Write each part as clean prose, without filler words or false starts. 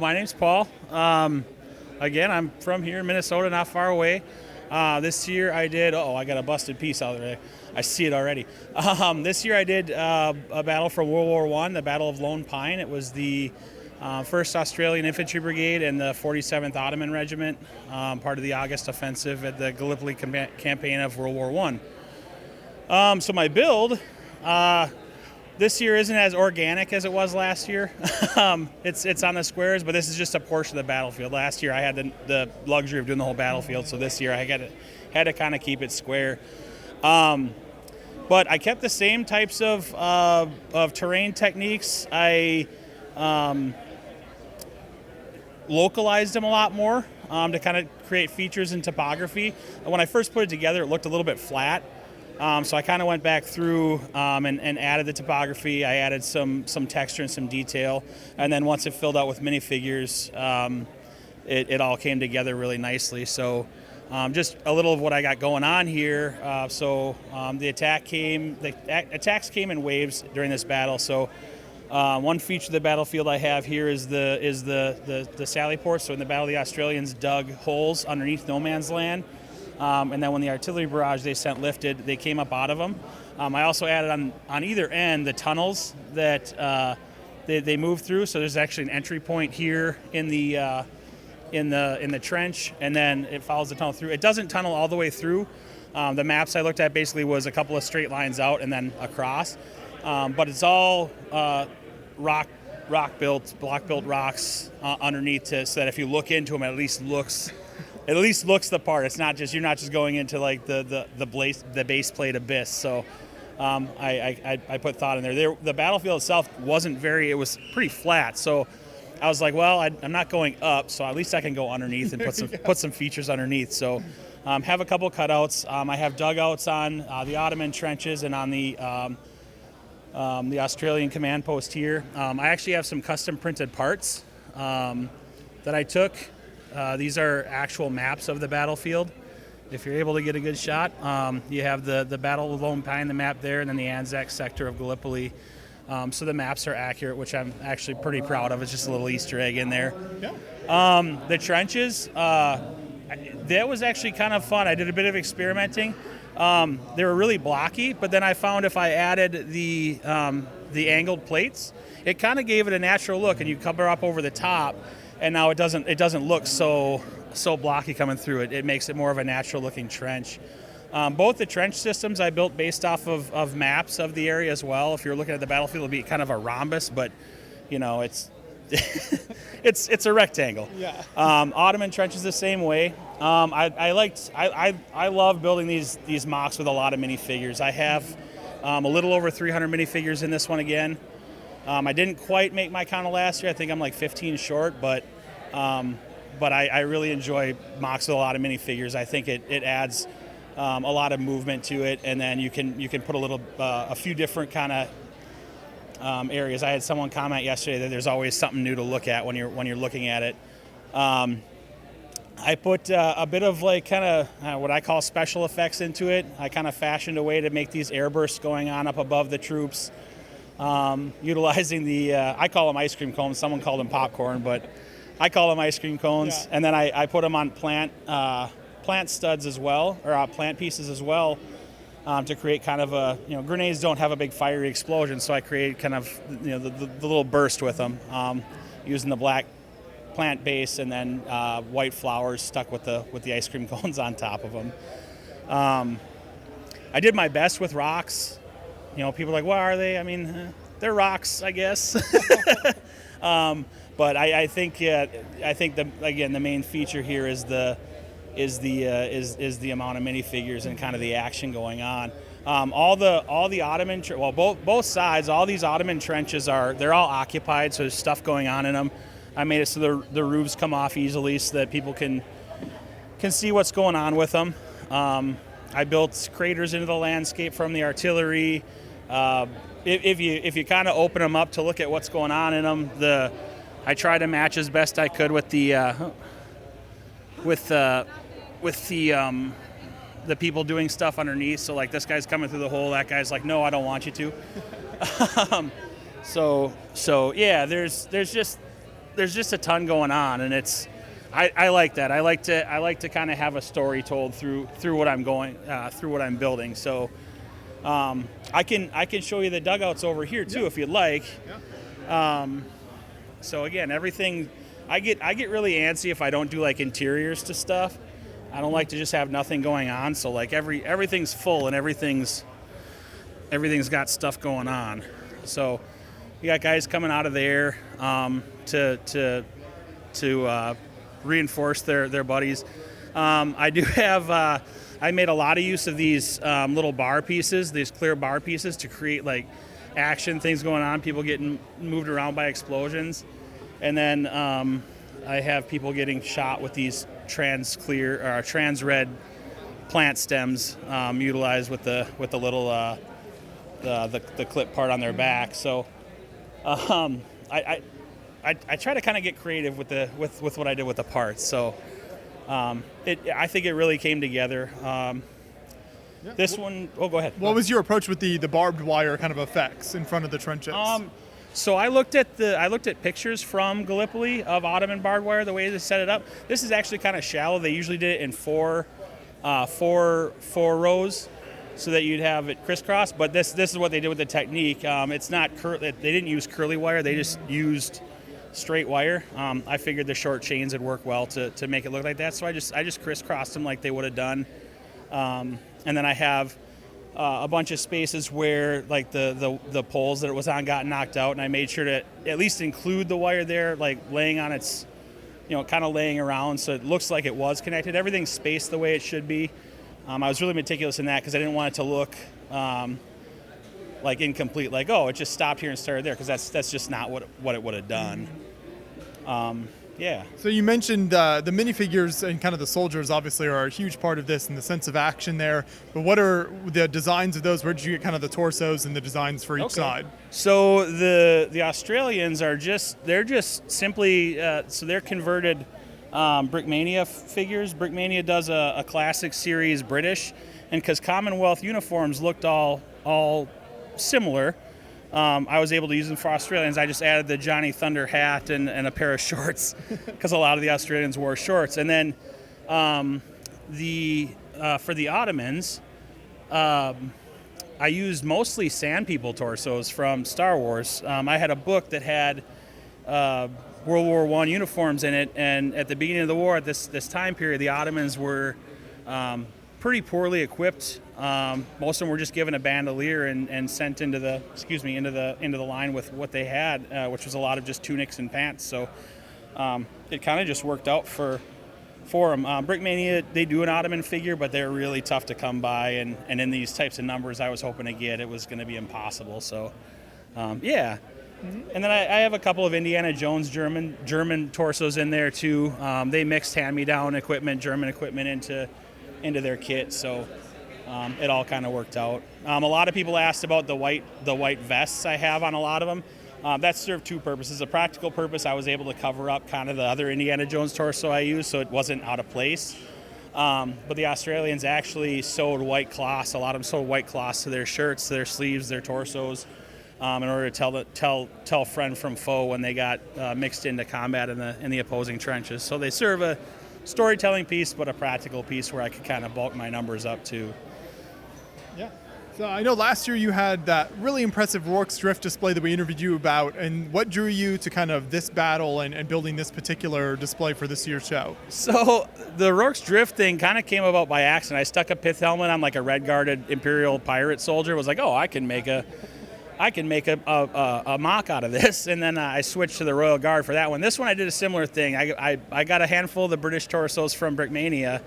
my name's Paul. Again, I'm from here in Minnesota, not far away. This year I did, I got a busted piece out there. I see it already. This year I did a battle from World War I, the Battle of Lone Pine. It was the 1st Australian Infantry Brigade and the 47th Ottoman Regiment, part of the August Offensive at the Gallipoli campaign of World War I. So my build this year isn't as organic as it was last year. It's on the squares, but this is just a portion of the battlefield. Last year I had the luxury of doing the whole battlefield, so this year I had to kind of keep it square. But I kept the same types of terrain techniques. I localized them a lot more to kind of create features and topography. When I first put it together, it looked a little bit flat. So I kind of went back through and added the topography. I added some texture and some detail. And then once it filled out with minifigures, it all came together really nicely. So just a little of what I got going on here. The attacks came in waves during this battle. So one feature of the battlefield I have here is the sally ports. So in the Battle the Australians dug holes underneath no man's land. And then when the artillery barrage they sent lifted, they came up out of them. I also added on either end the tunnels that they moved through. So there's actually an entry point here in the trench, and then it follows the tunnel through. It doesn't tunnel all the way through. The maps I looked at basically was a couple of straight lines out and then across. But it's all block built rocks underneath so that if you look into them, it at least looks the part. It's not just you're not just going into like the base plate abyss. So I put thought in there. The battlefield itself it was pretty flat. So I was like, well, I'm not going up, so at least I can go underneath and put some features underneath. So have a couple cutouts. I have dugouts on the Ottoman trenches and on the Australian command post here. I actually have some custom printed parts that I took. These are actual maps of the battlefield. If you're able to get a good shot, you have the Battle of Lone Pine, the map there, and then the Anzac sector of Gallipoli. So the maps are accurate, which I'm actually pretty proud of. It's just a little Easter egg in there. Yeah. The trenches, that was actually kind of fun. I did a bit of experimenting. They were really blocky, but then I found if I added the angled plates, it kind of gave it a natural look, and you cover up over the top. And now it doesn't look so blocky coming through it. It makes it more of a natural looking trench. Both the trench systems I built based off of maps of the area as well. If you're looking at the battlefield, it'll be kind of a rhombus, but it's it's a rectangle. Yeah. Ottoman trench is the same way. I love building these mocks with a lot of minifigures. I have a little over 300 minifigures in this one again. I didn't quite make my count of last year. I think I'm like 15 short, but I really enjoy mocks with a lot of minifigures. I think it adds a lot of movement to it, and then you can put a few different kind of areas. I had someone comment yesterday that there's always something new to look at when you're looking at it. I put a bit of like kind of what I call special effects into it. I kind of fashioned a way to make these airbursts going on up above the troops. Utilizing I call them ice cream cones. Someone called them popcorn, but I call them ice cream cones. Yeah. And then I put them on plant studs as well, or plant pieces as well, to create kind of grenades don't have a big fiery explosion, so I create kind of the little burst with them, using the black plant base and then white flowers stuck with the ice cream cones on top of them. I did my best with rocks. People are like, what are they? I mean, they're rocks, I guess. But I think the main feature here is the amount of minifigures and kind of the action going on. All the Ottoman, both sides, all these Ottoman trenches they're all occupied, so there's stuff going on in them. I made it so the roofs come off easily so that people can see what's going on with them. I built craters into the landscape from the artillery. If you kind of open them up to look at what's going on in them, I try to match as best I could with the people doing stuff underneath. So like this guy's coming through the hole, that guy's like, no, I don't want you to. So yeah, there's just there's just a ton going on, and I like that. I like to kind of have a story told through what I'm through what I'm building. So I can show you the dugouts over here too, if you'd like. So again, everything I get really antsy if I don't do like interiors to stuff. I don't like to just have nothing going on. So like everything's full and everything's got stuff going on. So you got guys coming out of there to reinforce their buddies. I do have I made a lot of use of these little bar pieces, these clear bar pieces, to create like action, things going on, people getting moved around by explosions. And then I have people getting shot with these trans red plant stems utilized with the little the clip part on their back. So I try to kind of get creative with what I did with the parts. So I think it really came together. This one, go ahead. What was your approach with the barbed wire kind of effects in front of the trenches? So I looked at pictures from Gallipoli of Ottoman barbed wire, the way they set it up. This is actually kind of shallow. They usually did it in four rows, so that you'd have it crisscross. But this is what they did with the technique. It's not they didn't use curly wire. They just used straight wire. I figured the short chains would work well to make it look like that. So I just crisscrossed them like they would have done. And then I have a bunch of spaces where like the poles that it was on got knocked out, and I made sure to at least include the wire there, like laying on its, kind of laying around, so it looks like it was connected. Everything's spaced the way it should be. I was really meticulous in that because I didn't want it to look like incomplete, like, oh, it just stopped here and started there, because that's just not what it would have done. Yeah. So you mentioned the minifigures and kind of the soldiers obviously are a huge part of this and the sense of action there. But what are the designs of those? Where did you get kind of the torsos and the designs for each side? So the Australians are they're simply so they're converted Brickmania figures. Brickmania does a classic series British, and because Commonwealth uniforms looked all similar, I was able to use them for Australians. I just added the Johnny Thunder hat and a pair of shorts because a lot of the Australians wore shorts. And then for the Ottomans, I used mostly Sand People torsos from Star Wars. I had a book that had World War I uniforms in it, and at the beginning of the war, at this time period, the Ottomans were pretty poorly equipped. Most of them were just given a bandolier and sent into the line with what they had, which was a lot of just tunics and pants. So it kind of just worked out for them. Brickmania, they do an Ottoman figure, but they're really tough to come by, and in these types of numbers I was hoping to get, it was going to be impossible. So yeah. Mm-hmm. And then I have a couple of Indiana Jones German torsos in there too. They mixed hand-me-down equipment, German equipment into their kit, so it all kind of worked out. A lot of people asked about the white vests I have on a lot of them. That served two purposes. A practical purpose, I was able to cover up kind of the other Indiana Jones torso I used, so it wasn't out of place. But the Australians actually sewed white cloths. A lot of them sewed white cloths to their shirts, their sleeves, their torsos, in order to tell friend from foe when they got mixed into combat in the opposing trenches. So they serve a storytelling piece, but a practical piece where I could kind of bulk my numbers up too. Yeah. So I know last year you had that really impressive Rourke's Drift display that we interviewed you about, and what drew you to kind of this battle and building this particular display for this year's show? So the Rourke's Drift thing kind of came about by accident. I stuck a pith helmet on like a red-guarded Imperial pirate soldier. Was like, oh, I can make a mock out of this, and then I switched to the Royal Guard for that one. This one I did a similar thing. I got a handful of the British torsos from Brickmania,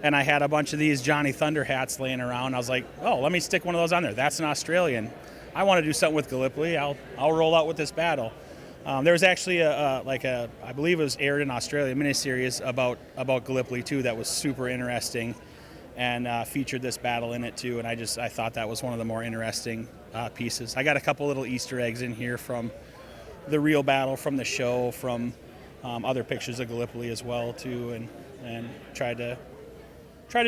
and I had a bunch of these Johnny Thunder hats laying around. I was like, oh, let me stick one of those on there. That's an Australian. I want to do something with Gallipoli. I'll roll out with this battle. There was actually I believe it was aired in Australia, a miniseries about Gallipoli too that was super interesting, and featured this battle in it too. And I thought that was one of the more interesting pieces. I got a couple little Easter eggs in here from the real battle, from the show, from other pictures of Gallipoli as well too, and tried to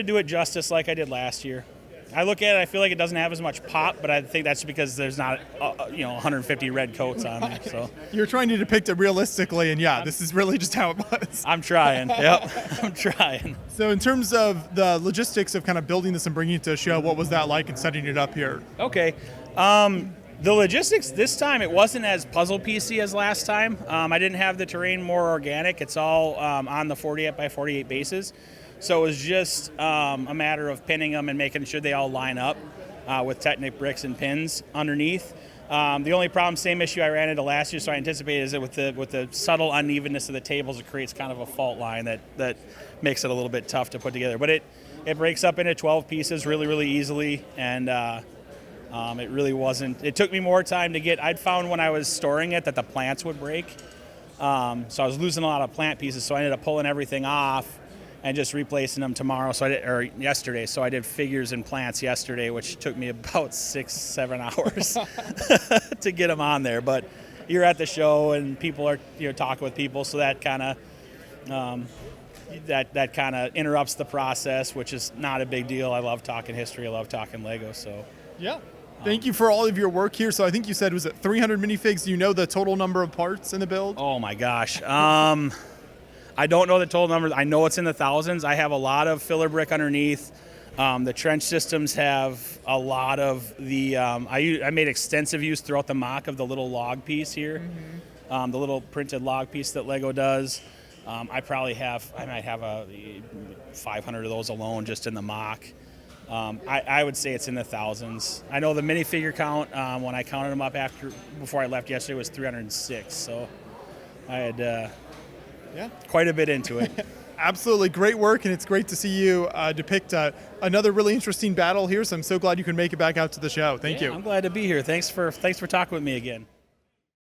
do it justice like I did last year. I look at it, I feel like it doesn't have as much pop, but I think that's because there's not 150 red coats on there. So You're trying to depict it realistically, and this is really just how it was. I'm trying. Yep, I'm trying. So in terms of the logistics of kind of building this and bringing it to a show, what was that like and setting it up here? Okay. The logistics this time, it wasn't as puzzle piecey as last time. I didn't have the terrain more organic. It's all on the 48 by 48 bases. So it was just a matter of pinning them and making sure they all line up with Technic bricks and pins underneath. The only problem, same issue I ran into last year, so I anticipated, is that with the subtle unevenness of the tables, it creates kind of a fault line that makes it a little bit tough to put together. But it breaks up into 12 pieces really, really easily, and it really wasn't. It took me more time to get. I'd found when I was storing it that the plants would break, so I was losing a lot of plant pieces. So I ended up pulling everything off and just replacing them tomorrow. Or yesterday. So I did figures and plants yesterday, which took me about 6-7 hours to get them on there. But you're at the show and people are talking with people, so that kind of that kind of interrupts the process, which is not a big deal. I love talking history. I love talking Lego. So yeah. Thank you for all of your work here. So I think you said, was it 300 minifigs? Do you know the total number of parts in the build? Oh my gosh. I don't know the total numbers. I know it's in the thousands. I have a lot of filler brick underneath. The trench systems have a lot of the. I made extensive use throughout the mock of the little log piece here, the little printed log piece that Lego does. I might have 500 of those alone just in the mock. I would say it's in the thousands. I know the minifigure count, when I counted them up before I left yesterday, was 306. So I had quite a bit into it. Absolutely great work, and it's great to see you depict another really interesting battle here. So I'm so glad you can make it back out to the show. Thank you. I'm glad to be here. Thanks for talking with me again.